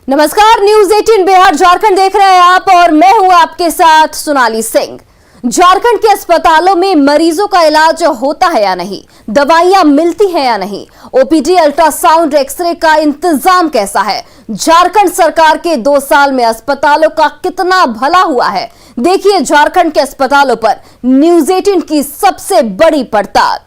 नमस्कार, न्यूज 18 बिहार झारखंड देख रहे हैं आप और मैं हूं आपके साथ सोनाली सिंह। झारखंड के अस्पतालों में मरीजों का इलाज होता है या नहीं, दवाइयां मिलती हैं या नहीं, ओपीडी, अल्ट्रासाउंड, एक्सरे का इंतजाम कैसा है, झारखंड सरकार के 2 साल में अस्पतालों का कितना भला हुआ है, देखिए झारखंड के अस्पतालों पर न्यूज 18 की सबसे बड़ी पड़ताल।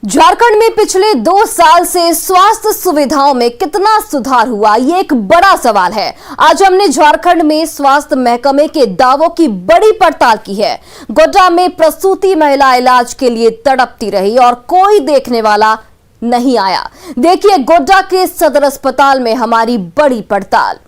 झारखंड में पिछले 2 साल से स्वास्थ्य सुविधाओं में कितना सुधार हुआ, ये एक बड़ा सवाल है। आज हमने झारखंड में स्वास्थ्य महकमे के दावों की बड़ी पड़ताल की है। गोड्डा में प्रसूति महिला इलाज के लिए तड़पती रही और कोई देखने वाला नहीं आया। देखिए गोड्डा के सदर अस्पताल में हमारी बड़ी पड़ताल।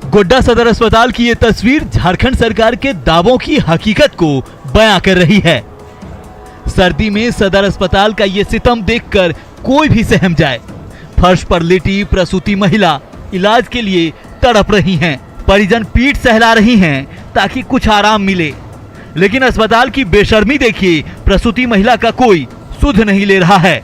गोड्डा सदर अस्पताल की ये तस्वीर झारखंड सरकार के दावों की हकीकत को बयां कर रही है। सर्दी में सदर अस्पताल का ये सितम देखकर कोई भी सहम जाए। फर्श पर लेटी प्रसूति महिला इलाज के लिए तड़प रही हैं। परिजन पीठ सहला रही हैं ताकि कुछ आराम मिले, लेकिन अस्पताल की बेशर्मी देखिए, प्रसूति महिला का कोई सुध नहीं ले रहा है।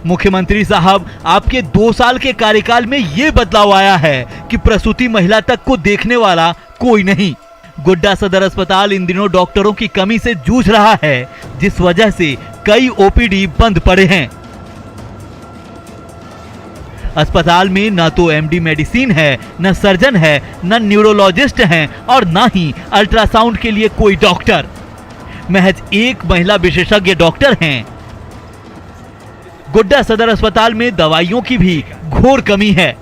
मुख्यमंत्री साहब, आपके 2 साल के कार्यकाल में ये बदलाव आया है कि प्रसूति महिला तक को देखने वाला कोई नहीं। गोड्डा सदर अस्पताल इन दिनों डॉक्टरों की कमी से जूझ रहा है, जिस वजह से कई ओपीडी बंद पड़े हैं। अस्पताल में न तो एमडी मेडिसिन है, न सर्जन है, न न्यूरोलॉजिस्ट हैं और न ही अल्ट्रासाउंड के लिए कोई डॉक्टर। महज एक महिला विशेषज्ञ डॉक्टर हैं। गोड्डा सदर अस्पताल में दवाइयों की भी घोर कमी है।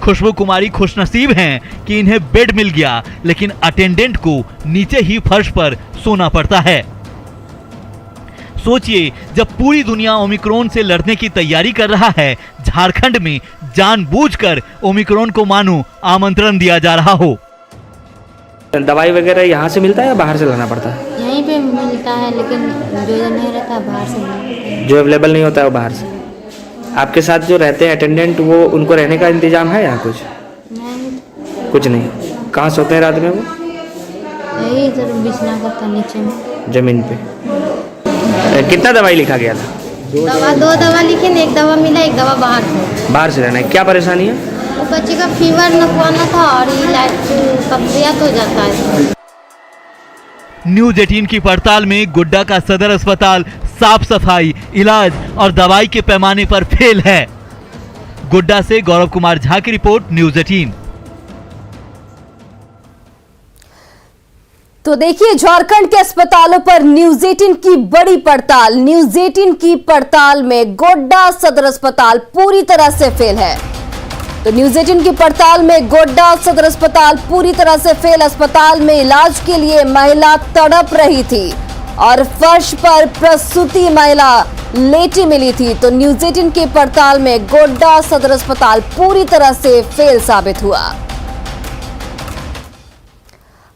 खुशबू कुमारी खुशनसीब हैं कि इन्हें बेड मिल गया, लेकिन अटेंडेंट को नीचे ही फर्श पर सोना पड़ता है। सोचिए, जब पूरी दुनिया ओमिक्रॉन से लड़ने की तैयारी कर रहा है, झारखंड में जानबूझकर ओमिक्रॉन को मानो आमंत्रण दिया जा रहा हो। दवाई वगैरह यहाँ से मिलता है या बाहर से लाना पड़ता है? यहीं पे मिलता है, लेकिन जो नहीं रहता बाहर से मिलता है। जो अवेलेबल नहीं होता है वो बाहर से। आपके साथ जो रहते हैं अटेंडेंट, वो उनको रहने का इंतजाम है यहाँ कुछ? नहीं, कुछ नहीं। कहाँ सोते हैं रात में वो? यही इधर बिछना करता नीचे में, जमीन पे। कितना दवाई लिखा गया था? 2 दवा लिखे, एक दवा मिला, एक दवा बाहर से। बाहर से रहना है। क्या परेशानी है? तो बच्चे का फीवर नखवाना था और इलाज कब्जियत हो जाता है। न्यूज 18 की पड़ताल में गोड्डा का सदर अस्पताल साफ सफाई, इलाज और दवाई के पैमाने पर फेल है। गोड्डा से गौरव कुमार झा की रिपोर्ट, न्यूज 18। तो देखिए झारखंड के अस्पतालों पर न्यूज 18 की बड़ी पड़ताल। न्यूज 18 की पड़ताल में गोड्डा सदर अस्पताल पूरी तरह से फेल है। तो न्यूज 18 की पड़ताल में गोड्डा सदर अस्पताल पूरी तरह से फेल। अस्पताल में इलाज के लिए महिला तड़प रही थी और फर्श पर प्रसूति महिला लेटी मिली थी। तो न्यूज 18 की पड़ताल में गोड्डा सदर अस्पताल पूरी तरह से फेल साबित हुआ।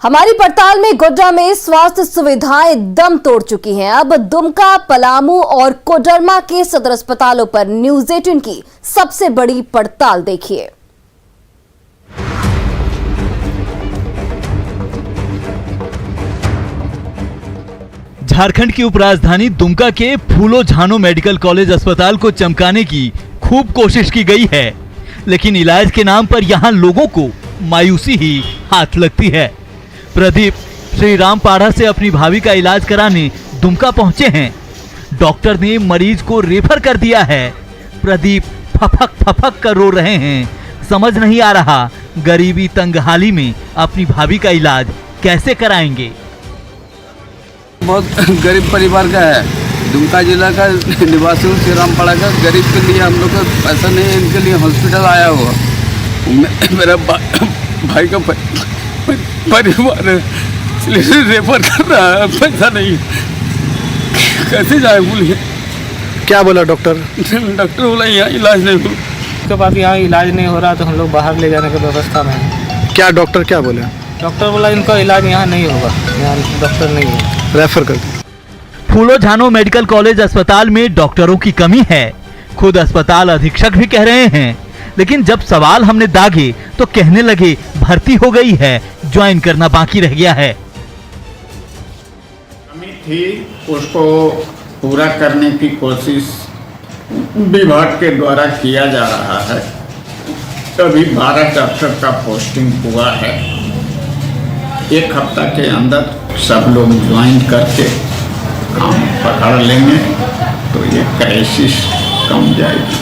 हमारी पड़ताल में गोड्डा में स्वास्थ्य सुविधाएं दम तोड़ चुकी हैं। अब दुमका, पलामू और कोडरमा के सदर अस्पतालों पर न्यूज 18 की सबसे बड़ी पड़ताल देखिए। झारखंड की उपराजधानी दुमका के फूलो झानो मेडिकल कॉलेज अस्पताल को चमकाने की खूब कोशिश की गई है, लेकिन इलाज के नाम पर यहां लोगों को मायूसी ही हाथ लगती है। प्रदीप श्री राम पाड़ा से अपनी भाभी का इलाज कराने दुमका पहुंचे हैं। डॉक्टर ने मरीज को रेफर कर दिया है। प्रदीप फफक फफक कर रो रहे हैं। समझ नहीं आ रहा गरीबी तंगहाली में अपनी भाभी का इलाज कैसे कराएंगे। बहुत गरीब परिवार का है, दुमका जिला का निवासी हूँ, श्री राम पाड़ा का। गरीब के लिए हम लोग का पैसा नहीं है, इनके लिए हॉस्पिटल आया हुआ। मेरा भाई का परिवार रेफर कर रहा है, पैसा नहीं, कैसे जाए बोलिए? क्या बोला डॉक्टर? डॉक्टर बोला यहाँ इलाज नहीं हो। उसके बाद यहाँ इलाज नहीं हो रहा तो हम लोग बाहर ले जाने की व्यवस्था में हैं। क्या डॉक्टर क्या बोले? डॉक्टर बोला इनका इलाज यहाँ नहीं होगा, यहाँ डॉक्टर नहीं है, रेफर कर दिया। फूलो झानो मेडिकल कॉलेज अस्पताल में डॉक्टरों की कमी है। खुद अस्पताल अधीक्षक भी कह रहे हैं, लेकिन जब सवाल हमने दागे तो कहने लगे भर्ती हो गई है, ज्वाइन करना बाकी रह गया है। कमी थी, उसको पूरा करने की कोशिश विभाग के द्वारा किया जा रहा है। अभी 12 डॉक्टर का पोस्टिंग हुआ है। 1 हफ्ता के अंदर सब लोग ज्वाइन करके काम पकड़ लेंगे तो ये क्राइसिस कम जाएगी।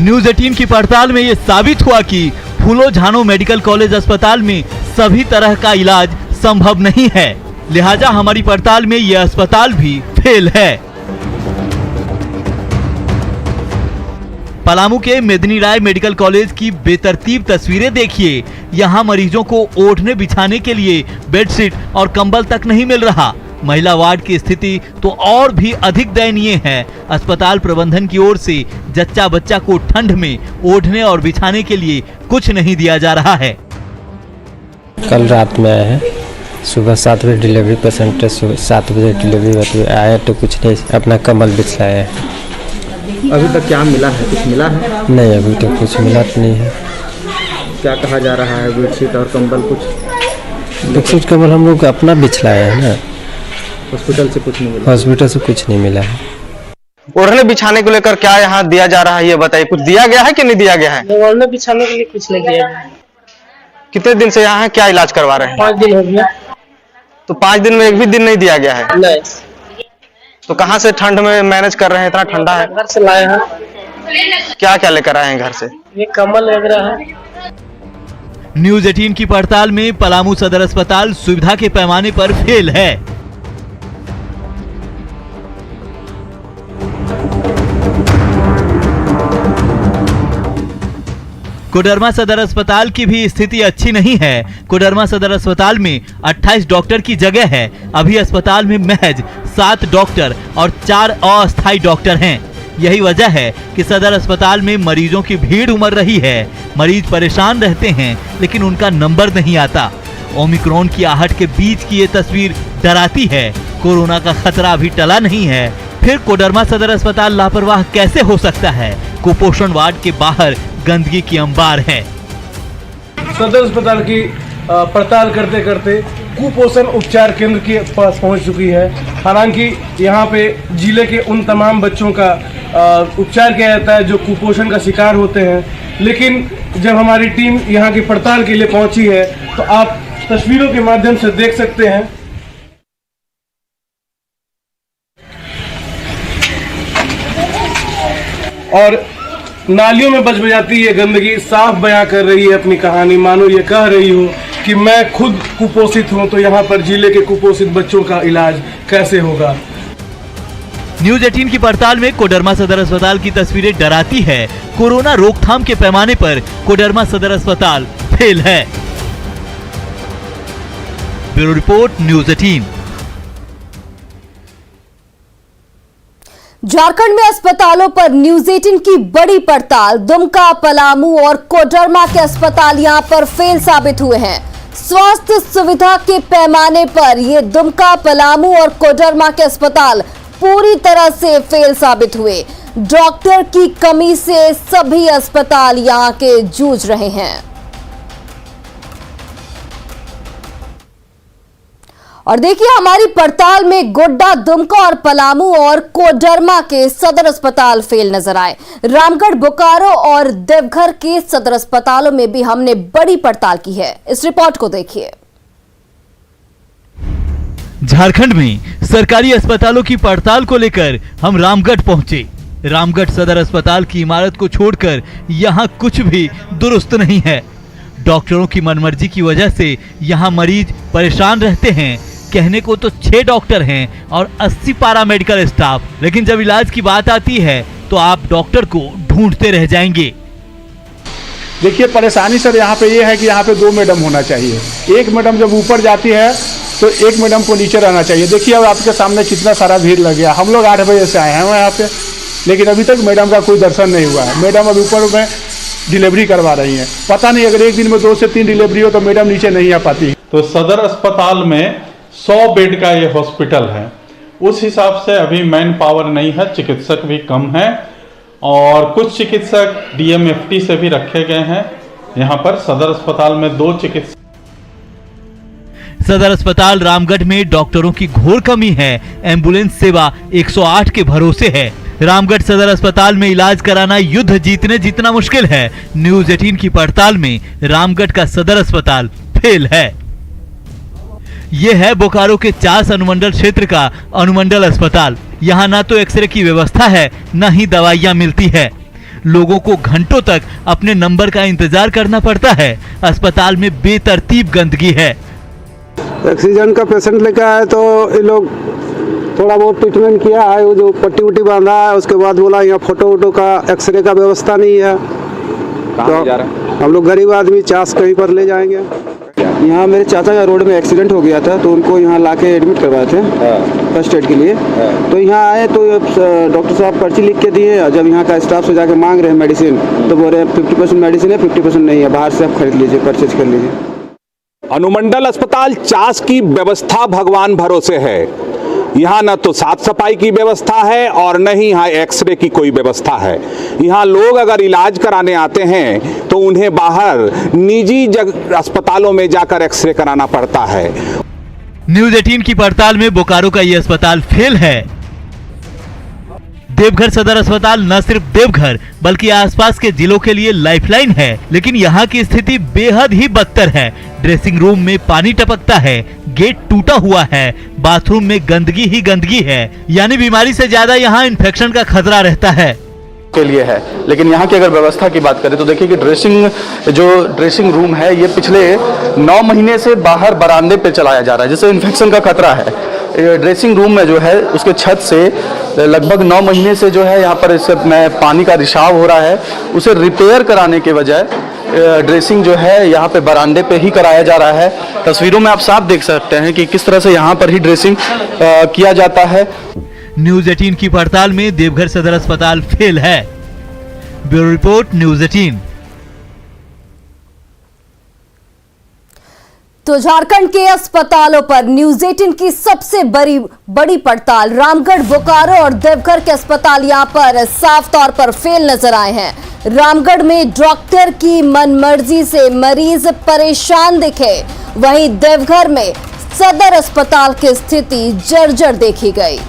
न्यूज़ 18 की पड़ताल में ये साबित हुआ कि फूलो झानो मेडिकल कॉलेज अस्पताल में सभी तरह का इलाज संभव नहीं है, लिहाजा हमारी पड़ताल में यह अस्पताल भी फेल है। पलामू के मेदिनी राय मेडिकल कॉलेज की बेतरतीब तस्वीरें देखिए। यहाँ मरीजों को ओढ़ने बिछाने के लिए बेडशीट और कंबल तक नहीं मिल रहा। महिला वार्ड की स्थिति तो और भी अधिक दयनीय है। अस्पताल प्रबंधन की ओर से जच्चा बच्चा को ठंड में ओढ़ने और बिछाने के लिए कुछ नहीं दिया जा रहा है। कल रात में आए हैं, सुबह 7 बजे डिलीवरी पेशेंट है, सुबह 7 बजे डिलीवरी आया तो कुछ नहीं, अपना कंबल बिछाया है। अभी तक क्या मिला है? कुछ मिला है? नहीं, अभी तक कुछ मिला नहीं है। क्या कहा जा रहा है? बेडशीट और कंबल कुछ? बेडशीट कंबल हम लोग अपना बिछलाया है ना, हॉस्पिटल से कुछ नहीं मिला? हॉस्पिटल से कुछ नहीं मिला है। ओढ़ने बिछाने को लेकर क्या यहाँ दिया जा रहा है, ये बताइए। कुछ दिया गया है कि नहीं दिया गया है? ओढ़ने बिछाने के लिए कुछ नहीं दिया गया। कितने दिन से यहाँ है, क्या इलाज करवा रहे हैं? 5 दिन हो गया। तो 5 दिन में एक भी दिन नहीं दिया गया है? नहीं। तो कहाँ से ठंड में मैनेज कर रहे हैं? इतना ठंडा है। घर से लाए हैं। क्या क्या लेकर आए हैं घर से? ये कंबल वगैरह है। न्यूज़ 18 की पड़ताल में पलामू सदर अस्पताल सुविधा के पैमाने पर फेल है। कोडरमा सदर अस्पताल की भी स्थिति अच्छी नहीं है। कोडरमा सदर अस्पताल में 28 डॉक्टर की जगह है। अभी अस्पताल में महज 7 डॉक्टर और 4 अस्थायी डॉक्टर हैं। यही वजह है कि सदर अस्पताल में मरीजों की भीड़ उमड़ रही है। मरीज परेशान रहते हैं, लेकिन उनका नंबर नहीं आता। ओमिक्रॉन की आहट के बीच की ये तस्वीर डराती है। कोरोना का खतरा अभी टला नहीं है, फिर कोडरमा सदर अस्पताल लापरवाह कैसे हो सकता है? कुपोषण वार्ड के बाहर गंदगी की अंबार है। सदर अस्पताल की पड़ताल करते करते कुपोषण उपचार केंद्र के पास पहुंच चुकी है। हालांकि यहाँ पे जिले के उन तमाम बच्चों का उपचार किया जाता है जो कुपोषण का शिकार होते हैं, लेकिन जब हमारी टीम यहाँ की पड़ताल के लिए पहुंची है तो आप तस्वीरों के माध्यम से देख सकते हैं। और नालियों में बज बजाती ये गंदगी साफ बयां कर रही है अपनी कहानी। मानो ये कह रही हो कि मैं खुद कुपोषित हूं, तो यहाँ पर जिले के कुपोषित बच्चों का इलाज कैसे होगा? न्यूज़ 18 की पड़ताल में कोडरमा सदर अस्पताल की तस्वीरें डराती है। कोरोना रोकथाम के पैमाने पर कोडरमा सदर अस्पताल फेल है। Bureau report, news 18। झारखंड में अस्पतालों पर न्यूज़ 18 की बड़ी पड़ताल। दुमका, पलामू और कोडरमा के अस्पताल यहां पर फेल साबित हुए हैं। स्वास्थ्य सुविधा के पैमाने पर ये दुमका, पलामू और कोडरमा के अस्पताल पूरी तरह से फेल साबित हुए। डॉक्टर की कमी से सभी अस्पताल यहां के जूझ रहे हैं। और देखिए, हमारी पड़ताल में गोड्डा, दुमका और पलामू और कोडरमा के सदर अस्पताल फेल नजर आए। रामगढ़, बोकारो और देवघर के सदर अस्पतालों में भी हमने बड़ी पड़ताल की है। इस रिपोर्ट को देखिए। झारखंड में सरकारी अस्पतालों की पड़ताल को लेकर हम रामगढ़ पहुंचे। रामगढ़ सदर अस्पताल की इमारत को छोड़कर यहां कुछ भी दुरुस्त नहीं है। डॉक्टरों की मनमर्जी की वजह से यहां मरीज परेशान रहते हैं। कहने को तो 6 डॉक्टर हैं और 80 पैरामेडिकल स्टाफ, लेकिन जब इलाज की बात आती है तो आप डॉक्टर को ढूंढते रह जाएंगे। देखिए, परेशानी सर यहाँ पे ये है कि यहाँ पे 2 मैडम होना चाहिए। एक मैडम जब ऊपर जाती है तो एक मैडम को नीचे रहना चाहिए। देखिए, अब आपके सामने कितना सारा भीड़ लग गया। हम लोग 8 बजे से आए हैं यहाँ पे, लेकिन अभी तक मैडम का कोई दर्शन नहीं हुआ है। मैडम अभी ऊपर में डिलीवरी करवा रही हैं। पता नहीं, अगर एक दिन में 2 से 3 डिलीवरी हो तो मैडम नीचे नहीं आ पाती। तो सदर अस्पताल में 100 बेड का ये हॉस्पिटल है उस हिसाब से अभी मैन पावर नहीं है, चिकित्सक भी कम हैं और कुछ चिकित्सक DMFT से भी रखे गए हैं। यहाँ पर सदर अस्पताल में 2 चिकित्सक। सदर अस्पताल रामगढ़ में डॉक्टरों की घोर कमी है। एम्बुलेंस सेवा 108 के भरोसे है। रामगढ़ सदर अस्पताल में इलाज कराना युद्ध जीतने जितना मुश्किल है। न्यूज 18 की पड़ताल में रामगढ़ का सदर अस्पताल फेल है। ये है बोकारो के चास अनुमंडल क्षेत्र का अनुमंडल अस्पताल। यहाँ ना तो एक्सरे की व्यवस्था है, न ही दवाइयाँ मिलती है। लोगों को घंटों तक अपने नंबर का इंतजार करना पड़ता है। अस्पताल में बेतरतीब गंदगी है। एक्सीडेंट का पेशेंट लेकर आए तो ये लोग थोड़ा बहुत ट्रीटमेंट किया है, वो जो पट्टी उट्टी बांधा है, उसके बाद बोला यहाँ फोटो वोटो का एक्सरे का व्यवस्था नहीं है। तो हम लोग गरीब आदमी चास कहीं पर ले जाएंगे। यहाँ मेरे चाचा का रोड में एक्सीडेंट हो गया था तो उनको यहाँ लाके एडमिट करवाए थे फर्स्ट एड के लिए। तो यहाँ आए तो डॉक्टर साहब पर्ची लिख के दिए। जब यहाँ का स्टाफ से जाके मांग रहे हैं मेडिसिन तो बोल रहे हैं 50% मेडिसिन है, 50% नहीं है, बाहर से आप खरीद लीजिए, परचेज कर लीजिए। अनुमंडल अस्पताल चास की व्यवस्था भगवान भरोसे है। यहाँ न तो साफ सफाई की व्यवस्था है और न ही यहाँ एक्सरे की कोई व्यवस्था है। यहाँ लोग अगर इलाज कराने आते हैं तो उन्हें बाहर निजी अस्पतालों में जाकर एक्सरे कराना पड़ता है। न्यूज 18 की पड़ताल में बोकारो का ये अस्पताल फेल है। देवघर सदर अस्पताल न सिर्फ देवघर बल्कि आसपास के जिलों के लिए लाइफलाइन है, लेकिन यहाँ की स्थिति बेहद ही बदतर है। ड्रेसिंग रूम में पानी टपकता है, गेट टूटा हुआ है, बाथरूम में गंदगी ही गंदगी है, यानी बीमारी से ज्यादा यहाँ इन्फेक्शन का खतरा रहता है के लिए है। लेकिन यहाँ की अगर व्यवस्था की बात करें तो देखिए कि ड्रेसिंग रूम है ये पिछले 9 महीने से बाहर बरामदे पे चलाया जा रहा है, जिससे इन्फेक्शन का खतरा है। ड्रेसिंग रूम में जो है उसके छत से लगभग 9 महीने से जो है यहाँ पर इससे पानी का रिसाव हो रहा है। उसे रिपेयर कराने के बजाय ड्रेसिंग जो है यहाँ पे बरामदे पे ही कराया जा रहा है। तस्वीरों में आप साफ देख सकते हैं कि किस तरह से यहाँ पर ही ड्रेसिंग किया जाता है। न्यूज 18 की पड़ताल में देवघर सदर अस्पताल फेल है। Bureau report news 18। तो झारखंड के अस्पतालों पर न्यूज 18 की सबसे बड़ी पड़ताल। रामगढ़, बोकारो और देवघर के अस्पताल यहां पर साफ तौर पर फेल नजर आए हैं। रामगढ़ में डॉक्टर की मनमर्जी से मरीज परेशान दिखे, वहीं देवघर में सदर अस्पताल की स्थिति जर्जर देखी गई।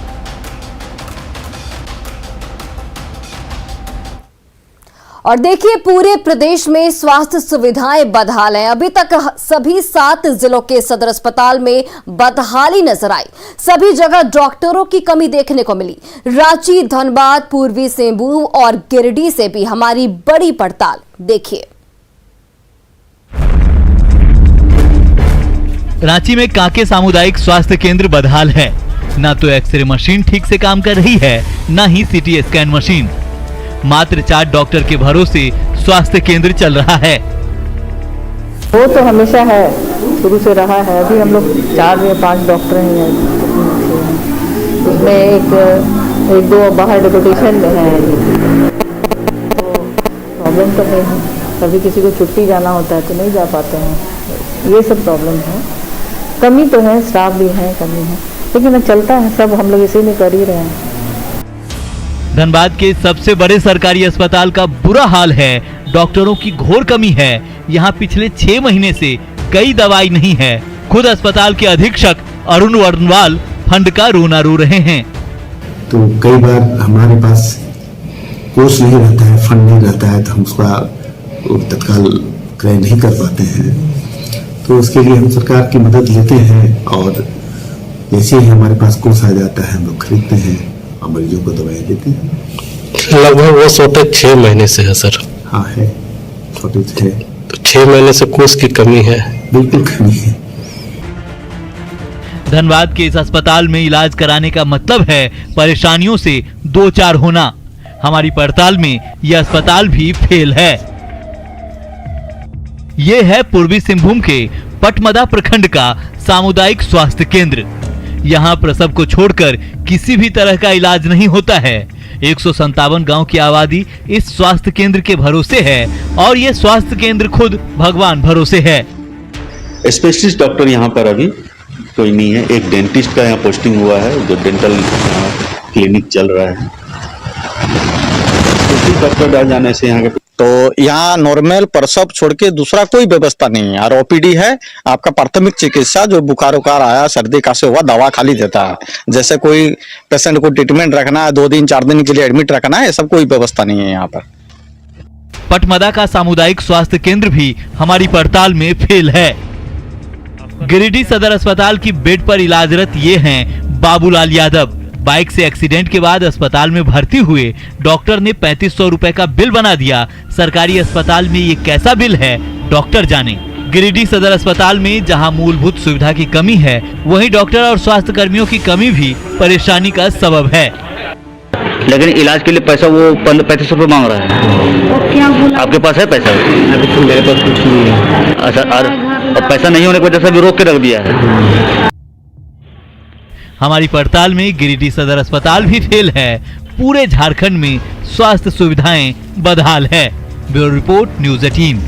और देखिए, पूरे प्रदेश में स्वास्थ्य सुविधाएं बदहाल हैं। अभी तक सभी 7 जिलों के सदर अस्पताल में बदहाली नजर आई। सभी जगह डॉक्टरों की कमी देखने को मिली। रांची, धनबाद, पूर्वी सिंहभूम और गिरिडीह से भी हमारी बड़ी पड़ताल देखिए। रांची में कांके सामुदायिक स्वास्थ्य केंद्र बदहाल है। न तो एक्सरे मशीन ठीक से काम कर रही है, न ही CT स्कैन मशीन। मात्र 4 डॉक्टर के भरोसे स्वास्थ्य केंद्र चल रहा है। वो तो हमेशा है, शुरू से रहा है। अभी हम लोग 4 या 5 डॉक्टर हैं, उसमें एक दो बाहर डेपुटेशन में है। तो प्रॉब्लम तो नहीं है, कभी किसी को छुट्टी जाना होता है तो नहीं जा पाते हैं। ये सब प्रॉब्लम है। कमी तो है, स्टाफ भी है, कमी है, लेकिन चलता है सब, हम लोग इसी में कर ही रहे हैं। धनबाद के सबसे बड़े सरकारी अस्पताल का बुरा हाल है। डॉक्टरों की घोर कमी है। यहाँ पिछले 6 महीने से कई दवाई नहीं है। खुद अस्पताल के अधीक्षक अरुण वर्णवाल फंड का रोना रो रहे हैं। तो कई बार हमारे पास कोर्स नहीं रहता है, फंड नहीं रहता है, तो हम उसका तत्काल क्रय नहीं कर पाते हैं। तो उसके लिए हम सरकार की मदद लेते हैं और जैसे ही हमारे पास कोर्स आ जाता है हम लोग खरीदते हैं और मरीजों को दवाएं देते हैं। लगभग वो शॉर्टेज 6 महीने से है सर। हाँ है, शॉर्टेज है। तो 6 महीने से कोर्स की कमी है। बिल्कुल कमी है। धनबाद के इस अस्पताल में इलाज कराने का मतलब है परेशानियों से 2-4 होना। हमारी पड़ताल में यह अस्पताल भी फेल है। ये है पूर्वी सिंहभूम के पटमदा प्रखंड का सामुदायिक स्वास्थ्य केंद्र। यहाँ प्रसव को छोड़कर किसी भी तरह का इलाज नहीं होता है। 157 गांव की आबादी इस स्वास्थ्य केंद्र के भरोसे है और ये स्वास्थ्य केंद्र खुद भगवान भरोसे है। स्पेशलिस्ट डॉक्टर यहाँ पर अभी कोई नहीं है। एक डेंटिस्ट का यहाँ पोस्टिंग हुआ है, जो डेंटल क्लिनिक चल रहा है। डॉक्टर आ जाने से यहाँ के तो यहाँ नॉर्मल प्रसव छोड़ के दूसरा कोई व्यवस्था नहीं है। और ओपीडी है, आपका प्राथमिक चिकित्सा, जो बुखार उखार आया, सर्दी कासे हुआ, दवा खाली देता है। जैसे कोई पेशेंट को ट्रीटमेंट रखना है, 2 दिन 4 दिन के लिए एडमिट रखना है, ये सब कोई व्यवस्था नहीं है यहाँ पर। पटमदा का सामुदायिक स्वास्थ्य केंद्र भी हमारी पड़ताल में फेल है। गिरिडीह सदर अस्पताल की बेड पर इलाजरत ये हैं बाबूलाल यादव। बाइक से एक्सीडेंट के बाद अस्पताल में भर्ती हुए। डॉक्टर ने 3500 रुपए का बिल बना दिया। सरकारी अस्पताल में ये कैसा बिल है, डॉक्टर जाने। गिरिडीह सदर अस्पताल में जहां मूलभूत सुविधा की कमी है, वहीं डॉक्टर और स्वास्थ्य कर्मियों की कमी भी परेशानी का सबब है। लेकिन इलाज के लिए पैसा वो 3500 रुपये मांग रहा है। क्या बोला? आपके पास है पैसा? अभी तो मेरे पास कुछ नहीं है। अच्छा, और पैसा नहीं होने की वजह से भी रोक के रख दिया है। हमारी पड़ताल में गिरिडीह सदर अस्पताल भी फेल है। पूरे झारखंड में स्वास्थ्य सुविधाएं बदहाल है। Bureau report, news 18।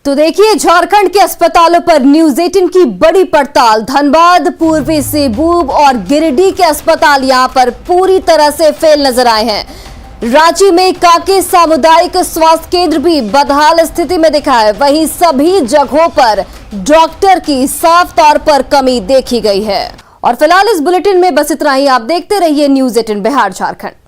तो देखिए, झारखंड के अस्पतालों पर न्यूज़ 18 की बड़ी पड़ताल। धनबाद, पूर्वी सिंहभूम और गिरिडीह के अस्पताल यहां पर पूरी तरह से फेल नजर आए हैं। रांची में काके सामुदायिक स्वास्थ्य केंद्र भी बदहाल स्थिति में दिखा है। वहीं सभी जगहों पर डॉक्टर की साफ तौर पर कमी देखी गई है। और फिलहाल इस बुलेटिन में बस इतना ही। आप देखते रहिए न्यूज़ 18 बिहार झारखंड।